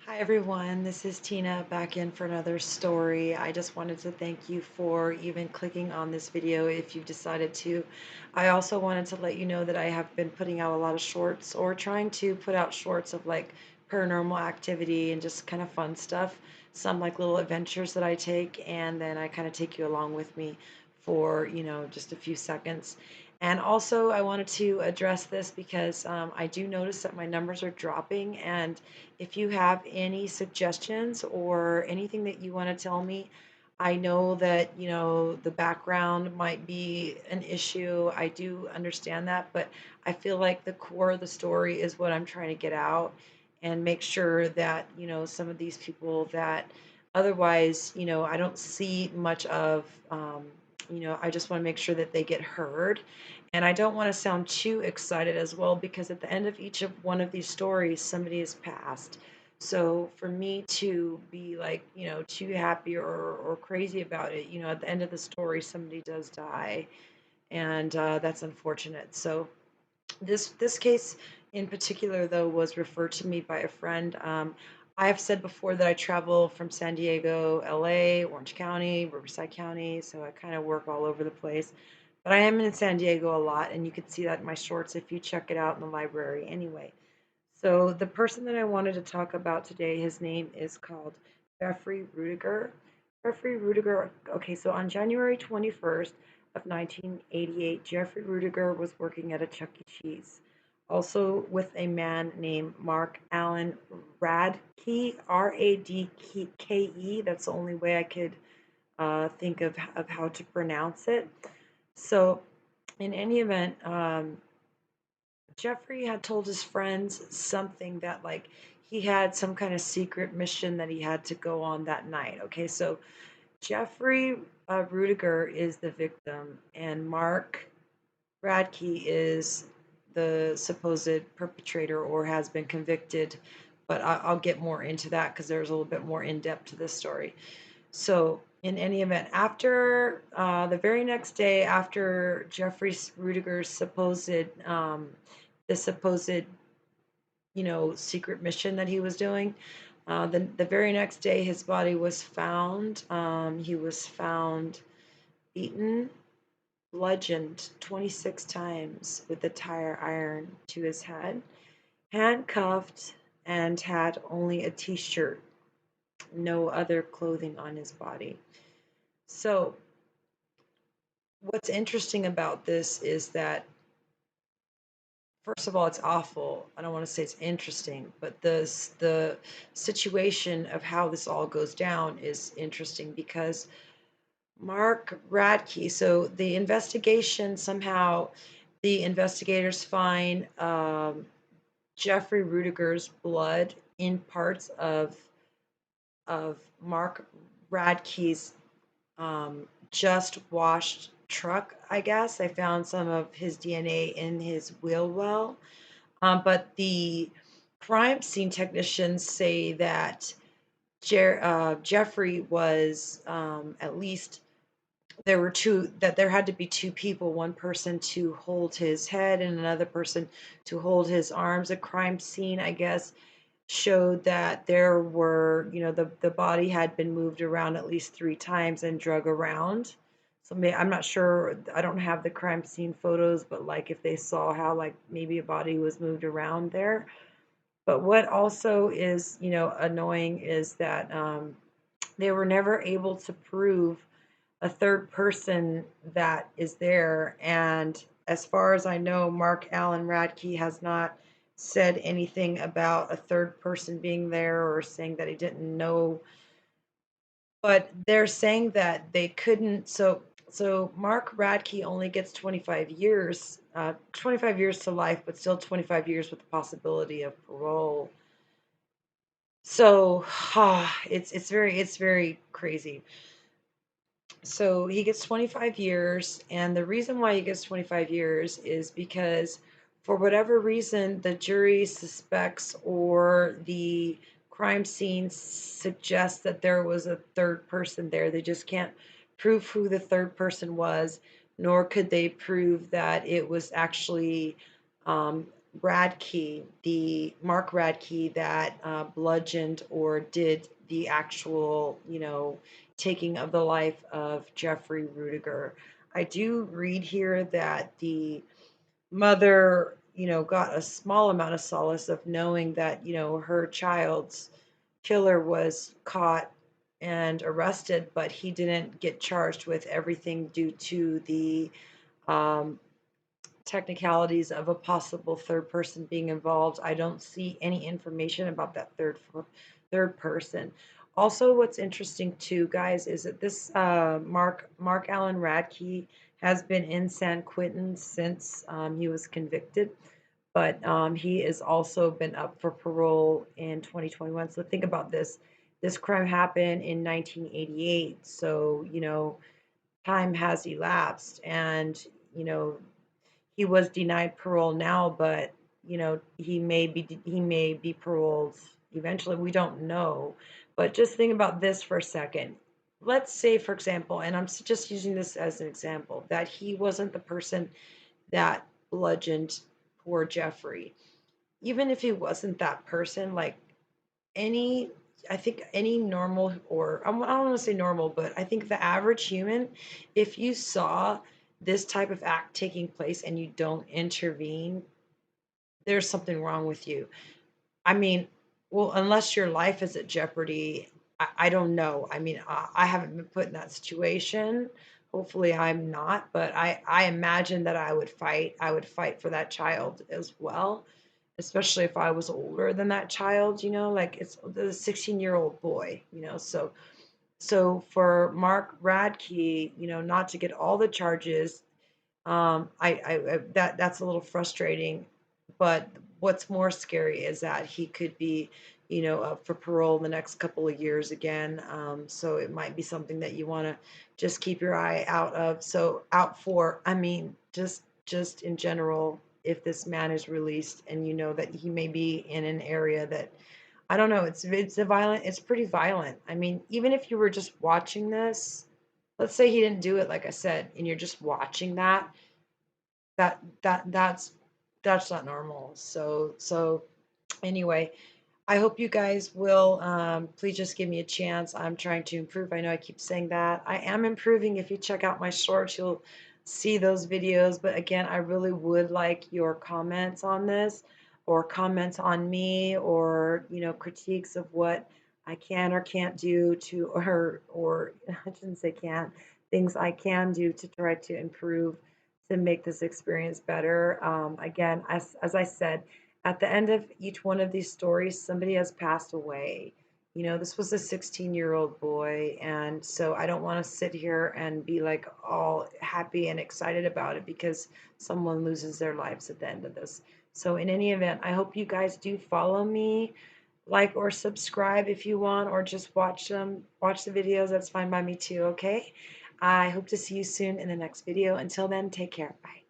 Hi everyone, this is Tina back in for another story. I just wanted to thank you for even clicking on this video if you've decided to. I also wanted to let you know that I have been putting out a lot of shorts or trying to put out shorts of like paranormal activity and just kind of fun stuff. Some like little adventures that I take and then I kind of take you along with me for, just a few seconds. And also, I wanted to address this because I do notice that my numbers are dropping, and if you have any suggestions or anything that you want to tell me, I know that, the background might be an issue. I do understand that, but I feel like the core of the story is what I'm trying to get out and make sure that, some of these people that otherwise, I don't see much of, I just want to make sure that they get heard. And I don't want to sound too excited as well because at the end of each of one of these stories, somebody is passed. So for me to be like, too happy or crazy about it, at the end of the story, somebody does die, and that's unfortunate. So this case in particular, though, was referred to me by a friend. I have said before that I travel from San Diego, LA, Orange County, Riverside County, so I kind of work all over the place. But I am in San Diego a lot, and you can see that in my shorts if you check it out in the library anyway. So the person that I wanted to talk about today, his name is called Jeffrey Rudiger. Jeffrey Rudiger, okay, so on January 21st of 1988, Jeffrey Rudiger was working at a Chuck E. Cheese, also with a man named Mark Allen Radke, Radke. That's the only way I could think of how to pronounce it. So in any event, Jeffrey had told his friends something that like he had some kind of secret mission that he had to go on that night. Okay, so Jeffrey Rudiger is the victim, and Mark Radke is the supposed perpetrator or has been convicted. But I'll get more into that because there's a little bit more in depth to this story. So, in any event, after the very next day, after Jeffrey Rudiger's the supposed, secret mission that he was doing, the very next day, his body was found. He was found beaten, bludgeoned 26 times with a tire iron to his head, handcuffed, and had only a t-shirt, no other clothing on his body. So, what's interesting about this is that, first of all, it's awful. I don't want to say it's interesting, but the situation of how this all goes down is interesting because Mark Radke. So the investigation somehow, the investigators find Jeffrey Rudiger's blood in parts of Mark Radke's just washed truck, I guess. I found some of his DNA in his wheel well. But the crime scene technicians say that Jeffrey was at least there had to be two people, one person to hold his head and another person to hold his arms. A crime scene, I guess, showed that there were, the body had been moved around at least three times and drug around. So I'm not sure. I don't have the crime scene photos, but like if they saw how like maybe a body was moved around there. But what also is, annoying is that they were never able to prove a third person that is there. And as far as I know, Mark Allen Radke has not said anything about a third person being there or saying that he didn't know. But they're saying that they couldn't. So Mark Radke only gets 25 years, 25 years to life, but still 25 years with the possibility of parole. So it's very crazy. So he gets 25 years, and the reason why he gets 25 years is because for whatever reason the jury suspects or the crime scene suggests that there was a third person there. They just can't prove who the third person was, nor could they prove that it was actually Radke, the Mark Radke that bludgeoned or did the actual, taking of the life of Jeffrey Rudiger. I do read here that the mother, got a small amount of solace of knowing that, her child's killer was caught and arrested, but he didn't get charged with everything due to the um, technicalities of a possible third person being involved. I don't see any information about that third person. Also, what's interesting too, guys, is that this Mark Allen Radke has been in San Quentin since he was convicted, but he has also been up for parole in 2021. So think about this. This crime happened in 1988, so time has elapsed, and he was denied parole now, but he may be paroled eventually. We don't know. But just think about this for a second. Let's say, for example, and I'm just using this as an example, that he wasn't the person that bludgeoned poor Jeffrey. Even if he wasn't that person, like any I think any normal, or I don't want to say normal, but I think the average human, if you saw this type of act taking place and you don't intervene, there's something wrong with you. I mean, well, unless your life is at jeopardy, I don't know. I mean, I haven't been put in that situation. Hopefully, I'm not, but I imagine that I would fight. I would fight for that child as well, especially if I was older than that child, like it's the 16-year-old boy, so for Mark Radke, not to get all the charges, that's a little frustrating, but what's more scary is that he could be, up for parole in the next couple of years again. So it might be something that you want to just keep your eye out for. I mean, just in general, if this man is released and you know that he may be in an area that I don't know, it's pretty violent. I mean, even if you were just watching this, let's say he didn't do it, like I said, and you're just watching that's not normal. So anyway, I hope you guys will please just give me a chance. I'm trying to improve. I know I keep saying that. I am improving. If you check out my shorts, you'll see those videos. But again, I really would like your comments on this, or comments on me, or critiques of what I can or can't do to, or I shouldn't say can't, things I can do to try to improve to make this experience better. Again, as I said, at the end of each one of these stories, somebody has passed away. This was a 16-year-old boy, and so I don't want to sit here and be like all happy and excited about it because someone loses their lives at the end of this. So, in any event, I hope you guys do follow me, like or subscribe if you want, or just watch the videos. That's fine by me too, okay? I hope to see you soon in the next video. Until then, take care. Bye.